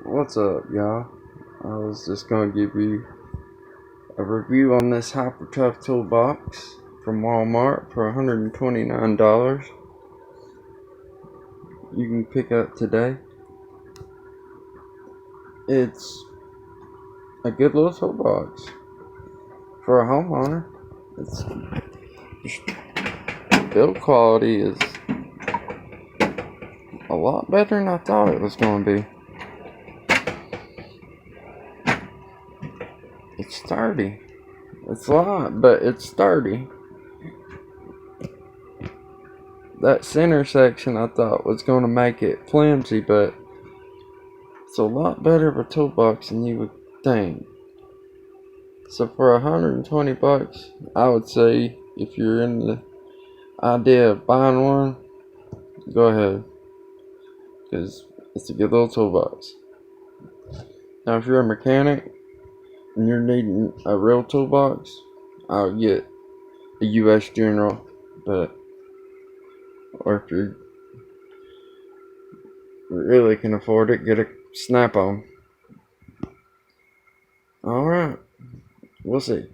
What's up, y'all? I was just gonna give you a review on this Hyper Tough toolbox from Walmart for $129. You can pick up today. It's a good little toolbox for a homeowner. Its build quality is a lot better than I thought it was gonna be. It's sturdy. It's light, but it's sturdy. That center section I thought was going to make it flimsy, but it's a lot better of a toolbox than you would think. So for 120 bucks, I would say if you're in the idea of buying one, go ahead, because it's a good little toolbox. Now if you're a mechanic and you're needing a real toolbox, I'll get a US General, or if you really can afford it, get a Snap-on. Alright, we'll see.